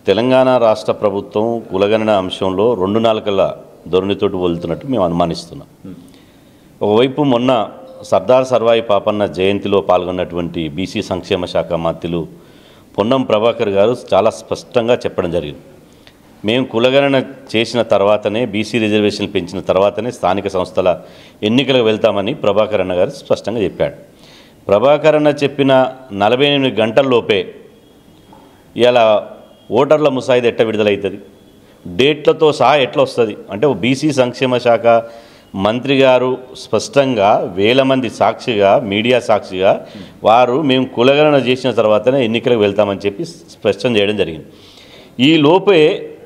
తెలంగాణ రాష్ట్ర ప్రభుత్వం కులగణన అంశంలో రెండు నాలుకల ధోరణితోటి వెళ్తున్నట్టు మేము అనుమానిస్తున్నాం. ఒకవైపు మొన్న సర్దార్ సర్వాయి పాపన్న జయంతిలో పాల్గొన్నటువంటి బీసీ సంక్షేమ శాఖ మంత్రులు పొన్నం ప్రభాకర్ గారు చాలా స్పష్టంగా చెప్పడం జరిగింది. మేము కులగణన చేసిన తర్వాతనే బీసీ రిజర్వేషన్లు పెంచిన తర్వాతనే స్థానిక సంస్థల ఎన్నికలకు వెళ్తామని ప్రభాకర్ అన్న గారు స్పష్టంగా చెప్పాడు. ప్రభాకర్ అన్న చెప్పిన 48 గంటల్లోపే ఇలా ఓటర్ల ముసాయిదా ఎట్లా విడుదలవుతుంది, డేట్లతో సహా ఎట్లా వస్తుంది అంటే బీసీ సంక్షేమ శాఖ మంత్రి గారు స్పష్టంగా వేల మంది సాక్షిగా మీడియా సాక్షిగా వారు మేము కులగణన చేసిన తర్వాతనే ఎన్నికలకు వెళ్తామని చెప్పి స్పష్టం చేయడం జరిగింది. ఈ లోపే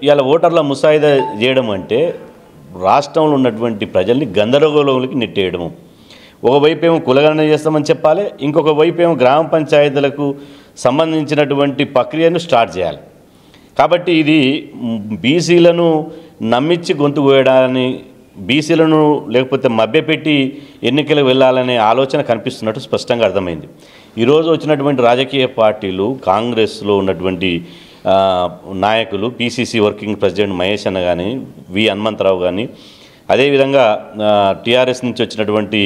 ఇలా ఓటర్ల ముసాయిదా చేయడం అంటే రాష్ట్రంలో ఉన్నటువంటి ప్రజల్ని గందరగోళంలోకి నెట్టేయడము. ఒకవైపు ఏమో కులగణన చేస్తామని చెప్పాలి, ఇంకొక వైపు ఏమో గ్రామ పంచాయతీలకు సంబంధించినటువంటి ప్రక్రియను స్టార్ట్ చేయాలి. కాబట్టి ఇది బీసీలను నమ్మించి గొంతు కోయడాన్ని, బీసీలను లేకపోతే మభ్యపెట్టి ఎన్నికలకు వెళ్ళాలనే ఆలోచన కనిపిస్తున్నట్టు స్పష్టంగా అర్థమైంది. ఈరోజు వచ్చినటువంటి రాజకీయ పార్టీలు, కాంగ్రెస్లో ఉన్నటువంటి నాయకులు, పీసీసీ వర్కింగ్ ప్రెసిడెంట్ మహేష్ అన్న కానీ, వి హనుమంతరావు కానీ, అదేవిధంగా టీఆర్ఎస్ నుంచి వచ్చినటువంటి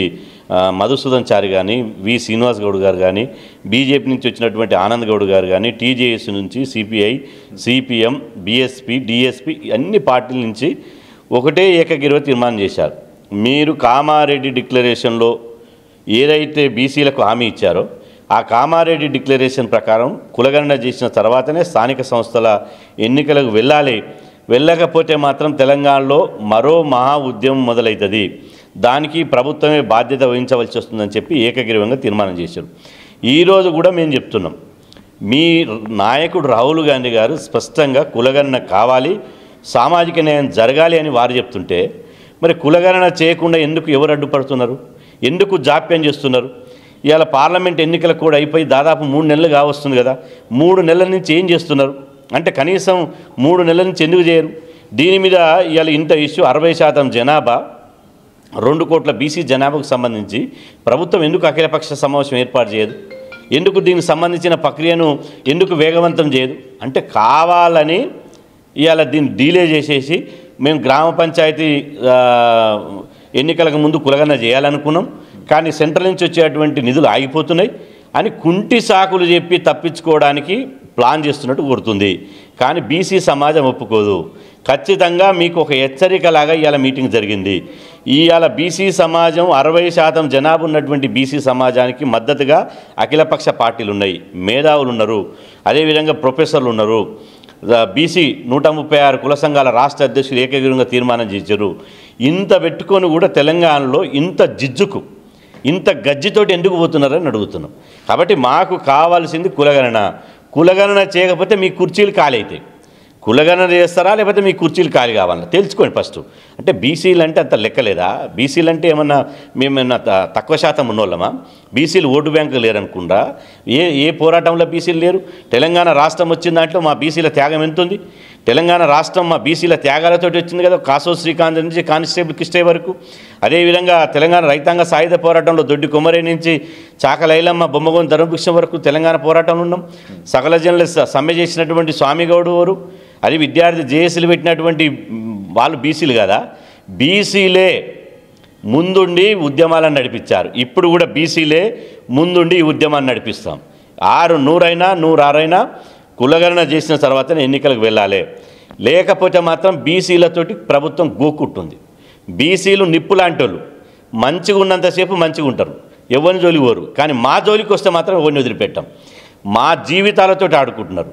మధుసూదన్ చారి కానీ, వి శ్రీనివాస్ గౌడ్ గారు కానీ, బీజేపీ నుంచి వచ్చినటువంటి ఆనంద్ గౌడ్ గారు కానీ, టీజేఎస్ నుంచి సిపిఐ, సిపిఎం, బీఎస్పీ, డిఎస్పీ అన్ని పార్టీల నుంచి ఒకటే ఏకగ్రీవ తీర్మానం చేశారు. మీరు కామారెడ్డి డిక్లరేషన్లో ఏదైతే బీసీలకు హామీ ఇచ్చారో ఆ కామారెడ్డి డిక్లరేషన్ ప్రకారం కులగణన చేసిన తర్వాతనే స్థానిక సంస్థల ఎన్నికలకు వెళ్ళాలి. వెళ్ళకపోతే మాత్రం తెలంగాణలో మరో మహా ఉద్యమం మొదలవుతుంది, దానికి ప్రభుత్వమే బాధ్యత వహించవలసి వస్తుందని చెప్పి ఏకగ్రీవంగా తీర్మానం చేశారు. ఈరోజు కూడా మేము చెప్తున్నాం, మీ నాయకుడు రాహుల్ గాంధీ గారు స్పష్టంగా కులగణన కావాలి, సామాజిక న్యాయం జరగాలి అని వారు చెప్తుంటే మరి కులగణన చేయకుండా ఎందుకు ఎవరు అడ్డుపడుతున్నారు, ఎందుకు జాప్యం చేస్తున్నారు? ఇవాళ పార్లమెంట్ ఎన్నికలు కూడా అయిపోయి దాదాపు 3 నెలలు కావస్తుంది కదా, 3 నెలల నుంచి ఏం చేస్తున్నారు అంటే కనీసం 3 నెలల నుంచి ఎందుకు చేయరు? దీని మీద ఇవాళ ఇంత ఇష్యూ 60% జనాభా, 2 కోట్ల బీసీ జనాభాకు సంబంధించి ప్రభుత్వం ఎందుకు అఖిలపక్ష సమావేశం ఏర్పాటు చేయదు? ఎందుకు దీనికి సంబంధించిన ప్రక్రియను ఎందుకు వేగవంతం చేయదు? అంటే కావాలని ఇవాళ దీన్ని డీలే చేసేసి మేము గ్రామ పంచాయతీ ఎన్నికలకు ముందు కులగణన చేయాలనుకున్నాం, కానీ సెంట్రల్ నుంచి వచ్చేటువంటి నిధులు ఆగిపోతున్నాయి అని కుంటి సాకులు చెప్పి తప్పించుకోవడానికి ప్లాన్ చేస్తున్నట్టు కోరుతుంది. కానీ బీసీ సమాజం ఒప్పుకోదు. ఖచ్చితంగా మీకు ఒక హెచ్చరికలాగా ఇవాళ మీటింగ్ జరిగింది. ఇవాళ బీసీ సమాజం 60% జనాభా ఉన్నటువంటి బీసీ సమాజానికి మద్దతుగా అఖిలపక్ష పార్టీలు ఉన్నాయి, మేధావులు ఉన్నారు, అదేవిధంగా ప్రొఫెసర్లు ఉన్నారు. బీసీ 136 కుల సంఘాల రాష్ట్ర అధ్యక్షులు ఏకగ్రీవంగా తీర్మానం చేశారు. ఇంత పెట్టుకొని కూడా తెలంగాణలో ఇంత జిజ్జుకు, ఇంత గజ్జితోటి ఎందుకు పోతున్నారని అడుగుతున్నాం. కాబట్టి మాకు కావాల్సింది కులగణన. కులగణన చేయకపోతే మీ కుర్చీలు ఖాళీ అవుతాయి. కులగణన చేస్తారా లేకపోతే మీ కుర్చీలు ఖాళీ కావాలన్నా తెలుసుకోండి ఫస్ట్. అంటే బీసీలు అంటే అంత లెక్కలేదా? బీసీలు అంటే ఏమన్నా మేమన్నా తక్కువ శాతం ఉన్నోళ్ళమా? బీసీలు ఓటు బ్యాంకు లేరనుకుంటా? ఏ పోరాటంలో బీసీలు లేరు? తెలంగాణ రాష్ట్రం వచ్చిన దాంట్లో మా బీసీల త్యాగం ఎంత ఉంది? తెలంగాణ రాష్ట్రం మా బీసీల త్యాగాలతోటి వచ్చింది కదా, కాసో శ్రీకాంత్ నుంచి కానిస్టేబుల్ కిష్టే వరకు. అదేవిధంగా తెలంగాణ రైతాంగ సాయుధ పోరాటంలో దొడ్డి కొమరే నుంచి చాకలైలమ్మ, బొమ్మగోని ధర్మభిక్షం వరకు తెలంగాణ పోరాటంలో ఉన్నాం. సకల జనుల సమ్మె చేసినటువంటి స్వామిగౌడు వారు, అది విద్యార్థి జేఏసీలు పెట్టినటువంటి వాళ్ళు బీసీలు కదా. బీసీలే ముందుండి ఉద్యమాలను నడిపించారు. ఇప్పుడు కూడా బీసీలే ముందుండి ఈ ఉద్యమాన్ని నడిపిస్తాం. 100 106 కులగణన చేసిన తర్వాతనే ఎన్నికలకు వెళ్ళాలి. లేకపోతే మాత్రం బీసీలతోటి ప్రభుత్వం గోక్కుంటుంది. బీసీలు నిప్పు లాంటి వాళ్ళు, మంచిగా ఉన్నంతసేపు మంచిగా ఉంటారు, ఎవరిని జోలికి పోరు. కానీ మా జోలికి వస్తే మాత్రం ఎవరిని వదిలిపెట్టాం. మా జీవితాలతో ఆడుకుంటున్నారు.